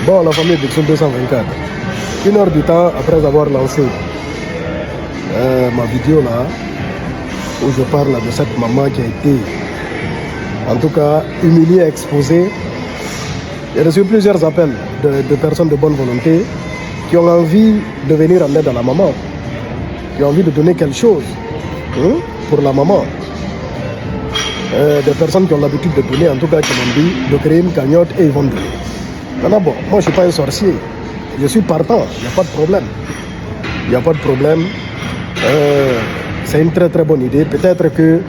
Bon, la famille Bixul 224, 1 heure du temps après avoir lancé ma vidéo là, où je parle de cette maman qui a été, en tout cas, humiliée, exposée. J'ai reçu plusieurs appels de personnes de bonne volonté qui ont envie de venir en aide à la maman, qui ont envie de donner quelque chose pour la maman. Des personnes qui ont l'habitude de donner, en tout cas qui m'ont dit de créer une cagnotte et ils vont donner. Maintenant bon, moi je ne suis pas un sorcier, je suis partant, il n'y a pas de problème. Il n'y a pas de problème. C'est une très très bonne idée. Peut-être que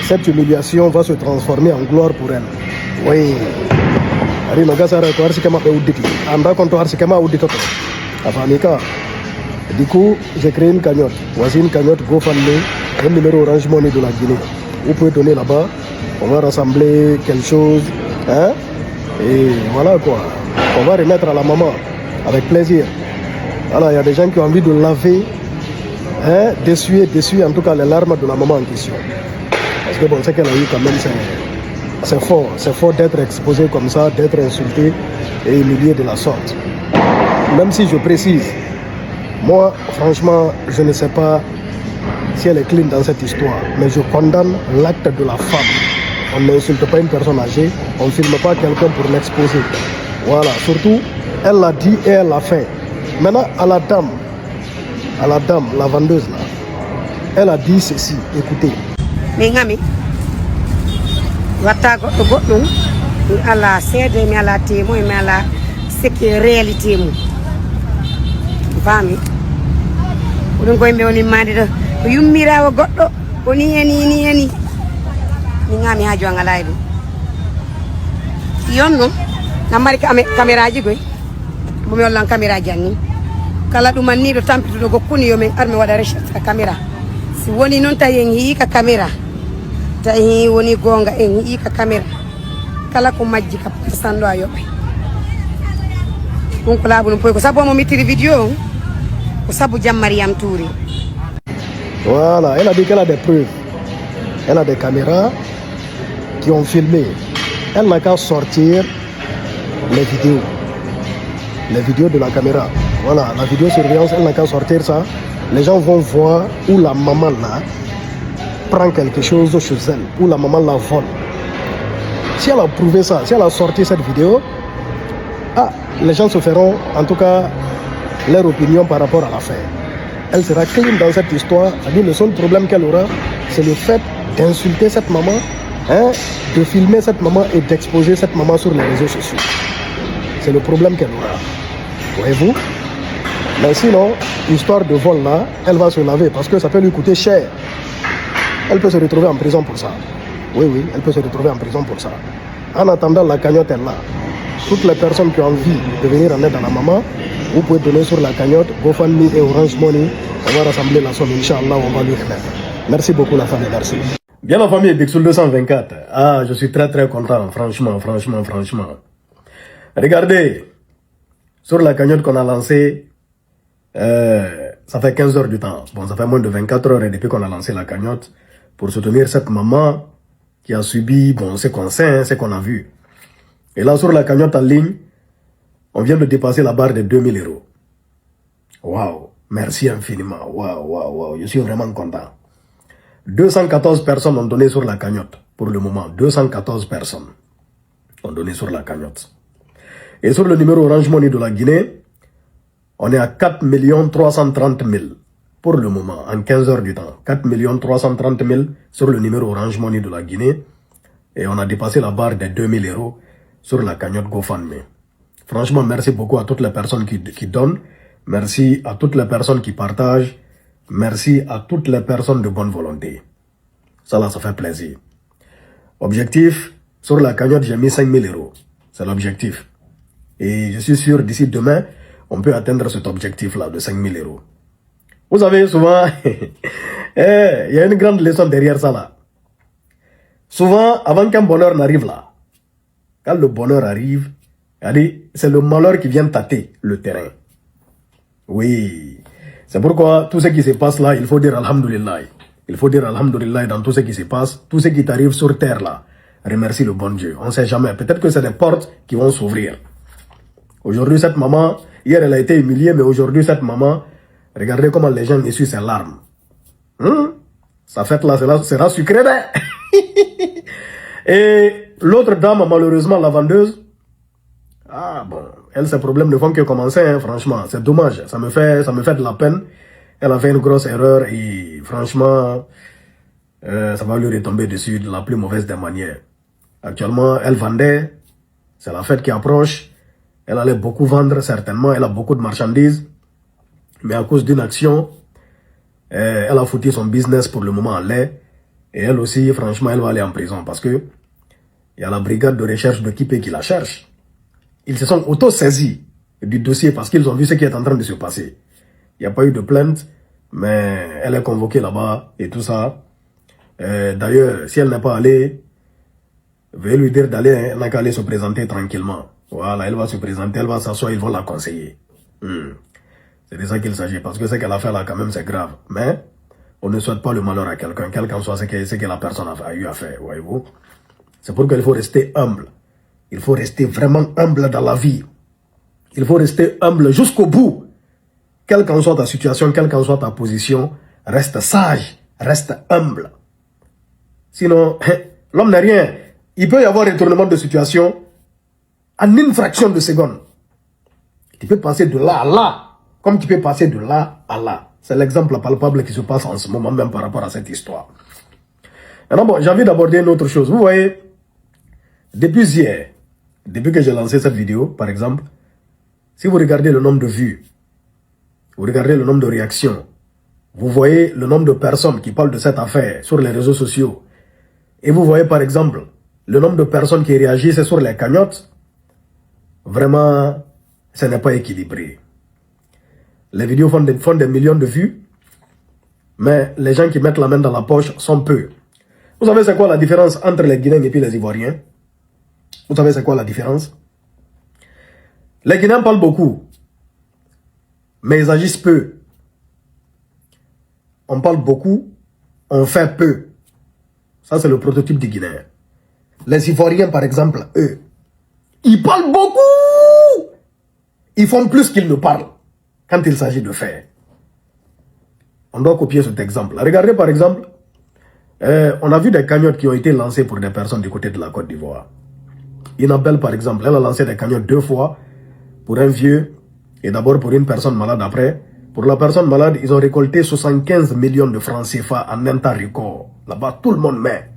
cette humiliation va se transformer en gloire pour elle. Oui. Du coup, j'ai créé une cagnotte. Voici une cagnotte GoFundMe, un numéro Orange Money de la Guinée. Vous pouvez donner là-bas, on va rassembler quelque chose, hein? Et voilà quoi. On va remettre à la maman, avec plaisir. Alors, il y a des gens qui ont envie de laver, hein, d'essuyer en tout cas les larmes de la maman en question. Parce que bon, ce qu'elle a eu quand même, c'est fort d'être exposé comme ça, d'être insulté et humilié de la sorte. Même si je précise, moi, franchement, je ne sais pas si elle est clean dans cette histoire, mais je condamne l'acte de la femme. On n'insulte pas une personne âgée, on ne filme pas quelqu'un pour l'exposer. Voilà, surtout, elle l'a dit et elle l'a fait. Maintenant, à la dame, la vendeuse là, elle a dit ceci, écoutez. Mengami, wata goto goto, ala sede mi ala temo mi ala seki réalité mu. Fami. Udon ko imbe woni mande do. Yummirawo goddo woni eni. Mengami hajo ngalaay do. Yonno namari caméra ji goy. Bo mi wallan caméra janni. Kala dum man ni do tampitudo gokkuni yo men arme wada recherche caméra. Si woni non tayen hi ka caméra. Tayi woni gonga en hi ka caméra. Kala ko majji ka sando ayobe. Donc là bon ko sabo mo mitiri vidéo ko sabo jam Mariam Touré. Voilà, elle a dit qu'elle a des preuves. Elle a des caméras qui ont filmé. Elle n'a qu'à sortir les vidéos de la caméra. Voilà, la vidéosurveillance, elle n'a qu'à sortir ça. Les gens vont voir où la maman là prend quelque chose chez elle, où la maman la vole. Si elle a prouvé ça, si elle a sorti cette vidéo, les gens se feront en tout cas leur opinion par rapport à l'affaire. Elle sera clean dans cette histoire. C'est-à-dire le seul problème qu'elle aura, c'est le fait d'insulter cette maman, hein, de filmer cette maman et d'exposer cette maman sur les réseaux sociaux. C'est le problème qu'elle aura. Voyez-vous? Mais sinon, l'histoire de vol là, elle va se laver parce que ça peut lui coûter cher. Elle peut se retrouver en prison pour ça. Oui, elle peut se retrouver en prison pour ça. En attendant, la cagnotte est là. Toutes les personnes qui ont envie de venir en aide à la maman, vous pouvez donner sur la cagnotte GoFundMe et Orange Money. On va rassembler la somme, Inch'Allah, on va lui remettre. Merci beaucoup la famille, merci. Bien la famille Bixul 224. Je suis très très content, franchement. Regardez, sur la cagnotte qu'on a lancée, ça fait 15 heures du temps. Bon, ça fait moins de 24 heures depuis qu'on a lancé la cagnotte pour soutenir cette maman qui a subi, bon, ce qu'on sait, ce qu'on a vu. Et là, sur la cagnotte en ligne, on vient de dépasser la barre de 2000 €. Waouh, merci infiniment. Waouh, je suis vraiment content. 214 personnes ont donné sur la cagnotte pour le moment. 214 personnes ont donné sur la cagnotte. Et sur le numéro Orange Money de la Guinée, on est à 4 330 000 pour le moment, en 15 heures du temps. 4 330 000 sur le numéro Orange Money de la Guinée. Et on a dépassé la barre des 2000 € sur la cagnotte GoFundMe. Franchement, merci beaucoup à toutes les personnes qui donnent. Merci à toutes les personnes qui partagent. Merci à toutes les personnes de bonne volonté. Ça là, ça fait plaisir. Objectif, sur la cagnotte, j'ai mis 5 000 €. C'est l'objectif. Et je suis sûr, d'ici demain, on peut atteindre cet objectif-là de 5 000 €. Vous savez, souvent, il y a une grande leçon derrière ça là. Souvent, avant qu'un bonheur n'arrive là, quand le bonheur arrive, c'est le malheur qui vient tâter le terrain. Oui. C'est pourquoi tout ce qui se passe là, il faut dire Alhamdulillah. Il faut dire Alhamdulillah dans tout ce qui se passe. Tout ce qui t'arrive sur terre là, remercie le bon Dieu. On ne sait jamais. Peut-être que c'est des portes qui vont s'ouvrir. Aujourd'hui, cette maman, hier, elle a été humiliée, mais aujourd'hui, cette maman, regardez comment les gens essuient ses larmes. Sa fête là, sera sucrée. Et l'autre dame, malheureusement, la vendeuse, ah bon, elle, ses problèmes ne font que commencer, hein, franchement. C'est dommage, ça me fait de la peine. Elle a fait une grosse erreur et franchement, ça va lui retomber dessus de la plus mauvaise des manières. Actuellement, elle vendait, c'est la fête qui approche. Elle allait beaucoup vendre, certainement. Elle a beaucoup de marchandises. Mais à cause d'une action, elle a foutu son business pour le moment en l'air. Et elle aussi, franchement, elle va aller en prison. Parce que il y a la brigade de recherche de Kipé qui la cherche. Ils se sont auto-saisis du dossier parce qu'ils ont vu ce qui est en train de se passer. Il n'y a pas eu de plainte, mais elle est convoquée là-bas et tout ça. D'ailleurs, si elle n'est pas allée, veuillez lui dire d'aller, elle n'a qu'à aller se présenter tranquillement. Voilà, elle va se présenter, elle va s'asseoir, ils vont la conseiller. C'est de ça qu'il s'agit, parce que ce qu'elle a fait là, quand même, c'est grave. Mais on ne souhaite pas le malheur à quelqu'un, quel qu'en soit ce que la personne a eu à faire, voyez-vous. C'est pourquoi il faut rester humble. Il faut rester vraiment humble dans la vie. Il faut rester humble jusqu'au bout. Quelle qu'en soit ta situation, quelle qu'en soit ta position, reste sage, reste humble. Sinon, l'homme n'est rien. Il peut y avoir un retournement de situation en une fraction de seconde. Tu peux passer de là à là, comme tu peux passer de là à là. C'est l'exemple palpable qui se passe en ce moment même par rapport à cette histoire. Alors bon, j'ai envie d'aborder une autre chose. Vous voyez, depuis hier, depuis que j'ai lancé cette vidéo, par exemple, si vous regardez le nombre de vues, vous regardez le nombre de réactions, vous voyez le nombre de personnes qui parlent de cette affaire sur les réseaux sociaux, et vous voyez par exemple le nombre de personnes qui réagissent sur les cagnottes, vraiment, ce n'est pas équilibré. Les vidéos font des millions de vues, mais les gens qui mettent la main dans la poche sont peu. Vous savez c'est quoi la différence entre les Guinéens et puis les Ivoiriens? Vous savez c'est quoi la différence? Les Guinéens parlent beaucoup, mais ils agissent peu. On parle beaucoup, on fait peu. Ça c'est le prototype du Guinéen. Les Ivoiriens par exemple, eux, ils parlent beaucoup. Ils font plus qu'ils ne parlent quand il s'agit de faire. On doit copier cet exemple. Regardez par exemple, on a vu des cagnottes qui ont été lancées pour des personnes du côté de la Côte d'Ivoire. Inabel par exemple, elle a lancé des cagnottes 2 fois pour un vieux et d'abord pour une personne malade après. Pour la personne malade, ils ont récolté 75 millions de francs CFA en un temps record. Là-bas, tout le monde met.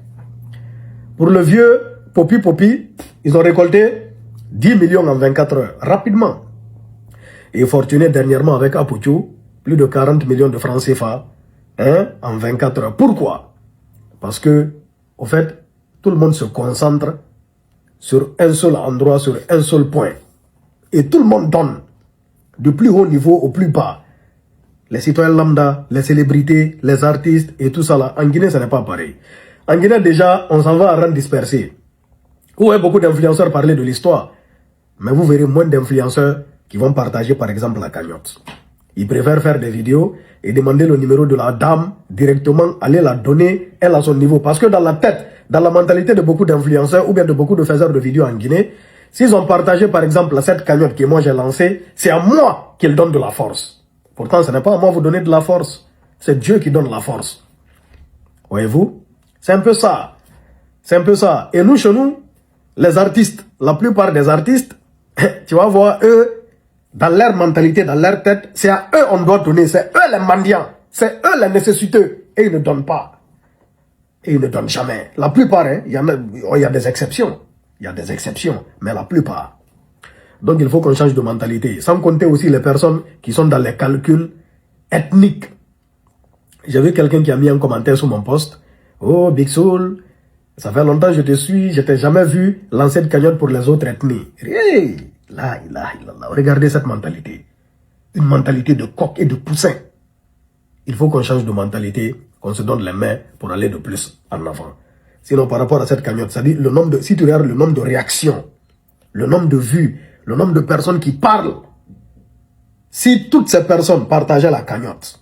Pour le vieux, Popi, ils ont récolté 10 millions en 24 heures, rapidement. Et fortuné dernièrement avec Apuchou, plus de 40 millions de francs CFA en 24 heures. Pourquoi? Parce que, au fait, tout le monde se concentre sur un seul endroit, sur un seul point. Et tout le monde donne, du plus haut niveau au plus bas. Les citoyens lambda, les célébrités, les artistes et tout ça là. En Guinée, ce n'est pas pareil. En Guinée, déjà, on s'en va à rang dispersé. Vous voyez beaucoup d'influenceurs parler de l'histoire, mais vous verrez moins d'influenceurs qui vont partager par exemple la cagnotte. Ils préfèrent faire des vidéos et demander le numéro de la dame directement, aller la donner, elle à son niveau. Parce que dans la tête, dans la mentalité de beaucoup d'influenceurs ou bien de beaucoup de faiseurs de vidéos en Guinée, s'ils ont partagé par exemple cette cagnotte que moi j'ai lancée, c'est à moi qu'ils donnent de la force. Pourtant ce n'est pas à moi vous donner de la force, c'est Dieu qui donne la force. Voyez-vous? C'est un peu ça. C'est un peu ça. Et nous, chez nous, les artistes, la plupart des artistes, tu vas voir, eux, dans leur mentalité, dans leur tête, c'est à eux on doit donner, c'est eux les mendiants, c'est eux les nécessiteux, et ils ne donnent pas. Et ils ne donnent jamais. La plupart, il y a des exceptions. Il y a des exceptions, mais la plupart. Donc il faut qu'on change de mentalité. Sans compter aussi les personnes qui sont dans les calculs ethniques. J'ai vu quelqu'un qui a mis un commentaire sous mon post. Oh, Big Soul, ça fait longtemps que je te suis, je t'ai jamais vu lancer de cagnotte pour les autres ethnies. Hey, là, regardez cette mentalité. Une mentalité de coq et de poussin. Il faut qu'on change de mentalité, qu'on se donne les mains pour aller de plus en avant. Sinon, par rapport à cette cagnotte, c'est-à-dire le nombre de, si tu regardes le nombre de réactions, le nombre de vues, le nombre de personnes qui parlent, si toutes ces personnes partageaient la cagnotte,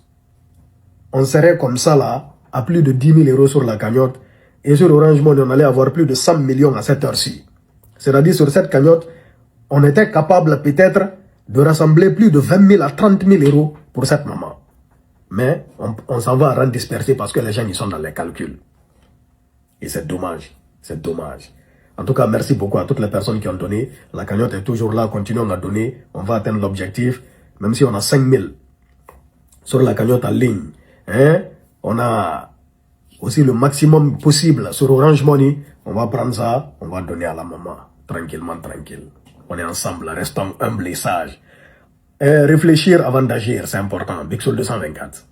on serait comme ça là, à plus de 10 000 euros sur la cagnotte, et sur Orange Money, on allait avoir plus de 100 millions à cette heure-ci. C'est-à-dire sur cette cagnotte, on était capable peut-être de rassembler plus de 20 000 à 30 000 euros pour cette maman. Mais on s'en va rendre dispersé parce que les gens ils sont dans les calculs. Et c'est dommage. C'est dommage. En tout cas, merci beaucoup à toutes les personnes qui ont donné. La cagnotte est toujours là. Continuons à donner. On va atteindre l'objectif. Même si on a 5 000 sur la cagnotte en ligne. Hein? On a aussi le maximum possible sur Orange Money. On va prendre ça. On va donner à la maman. Tranquillement, tranquille. On est ensemble. Restons humbles et sages. Et réfléchir avant d'agir, c'est important. Big Soul 224.